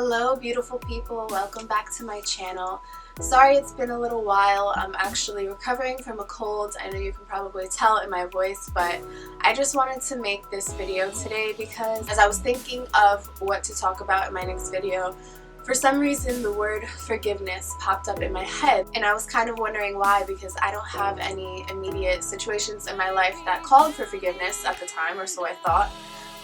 Hello beautiful people, welcome back to my channel. Sorry it's been a little while. I'm actually recovering from a cold. I know you can probably tell in my voice, but I just wanted to make this video today because as I was thinking of what to talk about in my next video, for some reason the word forgiveness popped up in my head, and I was kind of wondering why, because I don't have any immediate situations in my life that called for forgiveness at the time, or so I thought.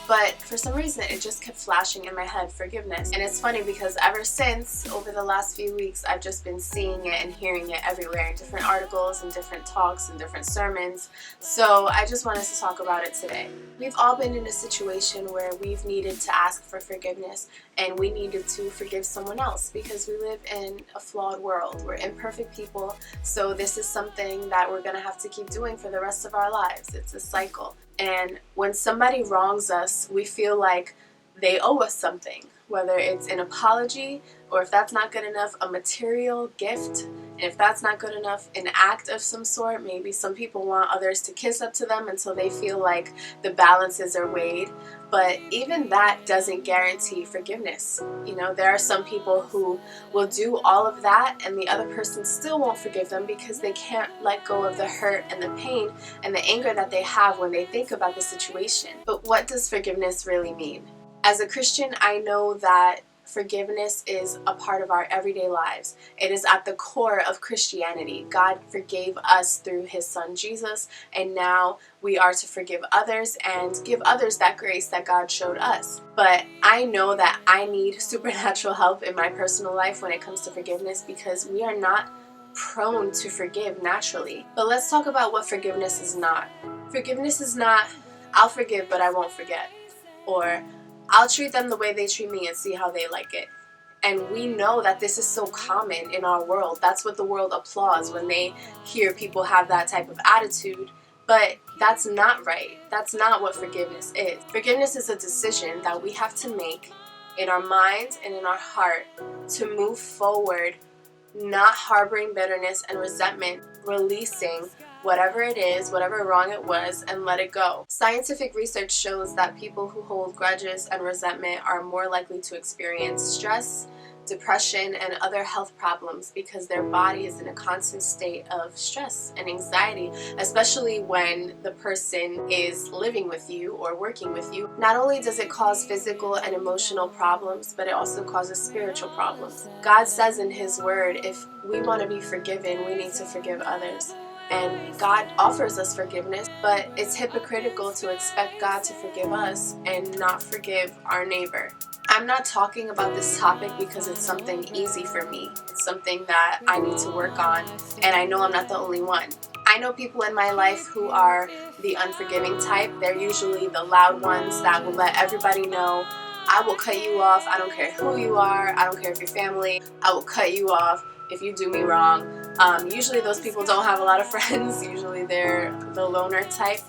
But for some reason it just kept flashing in my head, forgiveness. And it's funny because ever since, over the last few weeks, I've just been seeing it and hearing it everywhere in different articles and different talks and different sermons. So I just wanted to talk about it today. We've all been in a situation where we've needed to ask for forgiveness and we needed to forgive someone else because we live in a flawed world. We're imperfect people, so this is something that we're going to have to keep doing for the rest of our lives. It's a cycle. And when somebody wrongs us, we feel like they owe us something, whether it's an apology, or if that's not good enough, a material gift. And if that's not good enough, an act of some sort. Maybe some people want others to kiss up to them until they feel like the balances are weighed. But even that doesn't guarantee forgiveness. You know, there are some people who will do all of that and the other person still won't forgive them because they can't let go of the hurt and the pain and the anger that they have when they think about the situation. But what does forgiveness really mean? As a Christian, I know that forgiveness is a part of our everyday lives. It is at the core of Christianity. God forgave us through His Son Jesus, and now we are to forgive others and give others that grace that God showed us. But I know that I need supernatural help in my personal life when it comes to forgiveness because we are not prone to forgive naturally. But let's talk about what forgiveness is not. Forgiveness is not, I'll forgive but I won't forget, or I'll treat them the way they treat me and see how they like it. And we know that this is so common in our world. That's what the world applauds when they hear people have that type of attitude. But that's not right. That's not what forgiveness is. Forgiveness is a decision that we have to make in our mind and in our heart to move forward, not harboring bitterness and resentment, releasing whatever it is, whatever wrong it was, and let it go. Scientific research shows that people who hold grudges and resentment are more likely to experience stress, depression, and other health problems because their body is in a constant state of stress and anxiety, especially when the person is living with you or working with you. Not only does it cause physical and emotional problems, but it also causes spiritual problems. God says in His Word, if we want to be forgiven, we need to forgive others. And God offers us forgiveness, but it's hypocritical to expect God to forgive us and not forgive our neighbor. I'm not talking about this topic because it's something easy for me. It's something that I need to work on, and I know I'm not the only one. I know people in my life who are the unforgiving type. They're usually the loud ones that will let everybody know, I will cut you off. I don't care who you are. I don't care if you're family. I will cut you off if you do me wrong. Usually those people don't have a lot of friends. Usually they're the loner type,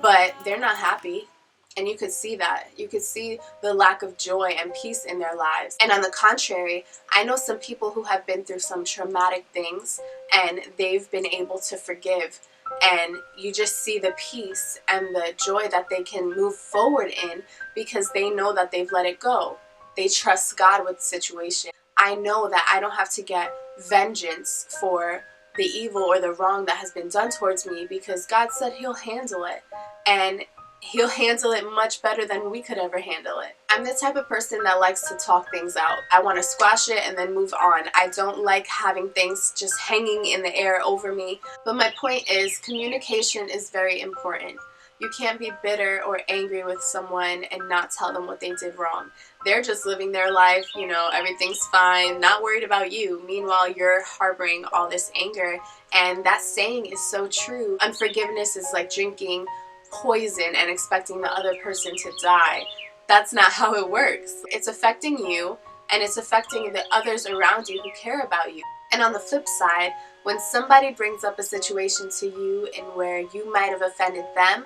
but they're not happy. And you could see that. You could see the lack of joy and peace in their lives. And on the contrary, I know some people who have been through some traumatic things and they've been able to forgive. And you just see the peace and the joy that they can move forward in because they know that they've let it go. They trust God with the situation. I know that I don't have to get vengeance for the evil or the wrong that has been done towards me because God said He'll handle it. And He'll handle it much better than we could ever handle it. I'm the type of person that likes to talk things out. I want to squash it and then move on. I don't like having things just hanging in the air over me. But my point is, communication is very important. You can't be bitter or angry with someone and not tell them what they did wrong. They're just living their life, you know, everything's fine, not worried about you. Meanwhile, you're harboring all this anger. And that saying is so true. Unforgiveness is like drinking poison and expecting the other person to die. That's not how it works. It's affecting you and it's affecting the others around you who care about you. And on the flip side, when somebody brings up a situation to you in where you might have offended them,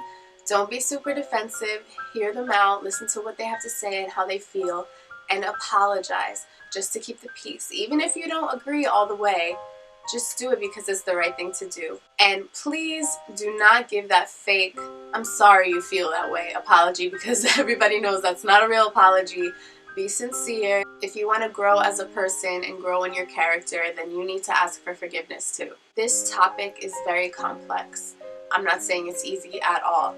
don't be super defensive. Hear them out, listen to what they have to say and how they feel, and apologize just to keep the peace. Even if you don't agree all the way, just do it because it's the right thing to do. And please do not give that fake, I'm sorry you feel that way, apology, because everybody knows that's not a real apology. Be sincere. If you want to grow as a person and grow in your character, then you need to ask for forgiveness too. This topic is very complex. I'm not saying it's easy at all.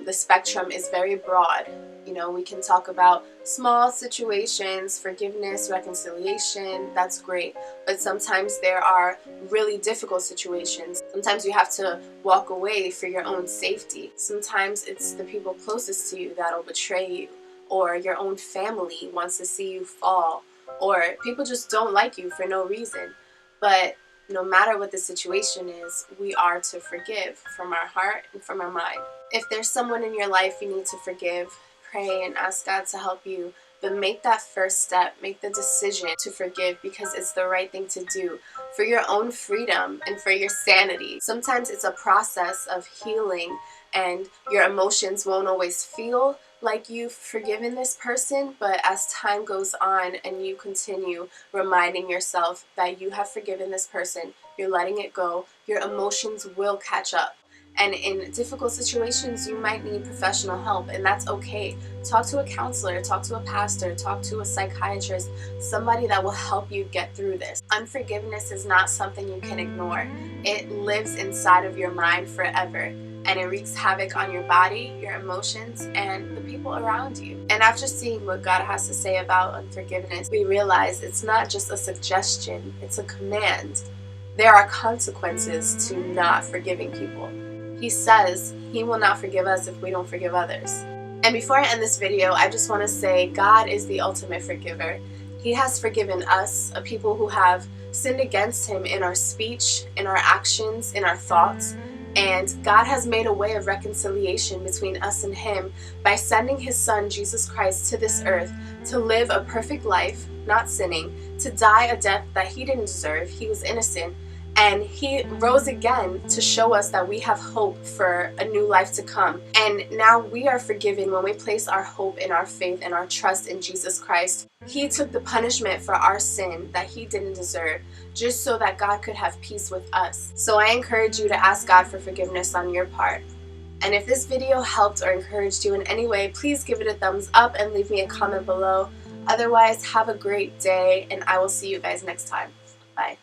The spectrum is very broad. You know, we can talk about small situations, forgiveness, reconciliation, that's great. But sometimes there are really difficult situations. Sometimes you have to walk away for your own safety. Sometimes it's the people closest to you that'll betray you, or your own family wants to see you fall, or people just don't like you for no reason. But no matter what the situation is, we are to forgive from our heart and from our mind. If there's someone in your life you need to forgive, pray and ask God to help you, but make that first step, make the decision to forgive, because it's the right thing to do for your own freedom and for your sanity. Sometimes it's a process of healing, and your emotions won't always feel like you've forgiven this person, but as time goes on and you continue reminding yourself that you have forgiven this person, you're letting it go, your emotions will catch up. And in difficult situations, you might need professional help, and that's okay. Talk to a counselor, talk to a pastor, talk to a psychiatrist, somebody that will help you get through this. Unforgiveness is not something you can ignore. It lives inside of your mind forever, and it wreaks havoc on your body, your emotions, and the people around you. And after seeing what God has to say about unforgiveness, we realize it's not just a suggestion, it's a command. There are consequences to not forgiving people. He says He will not forgive us if we don't forgive others. And before I end this video, I just want to say God is the ultimate forgiver. He has forgiven us, a people who have sinned against Him in our speech, in our actions, in our thoughts. And God has made a way of reconciliation between us and Him by sending His Son, Jesus Christ, to this earth to live a perfect life, not sinning, to die a death that He didn't deserve. He was innocent. And He rose again to show us that we have hope for a new life to come. And now we are forgiven when we place our hope and our faith and our trust in Jesus Christ. He took the punishment for our sin that He didn't deserve, just so that God could have peace with us. So I encourage you to ask God for forgiveness on your part. And if this video helped or encouraged you in any way, please give it a thumbs up and leave me a comment below. Otherwise, have a great day, and I will see you guys next time. Bye.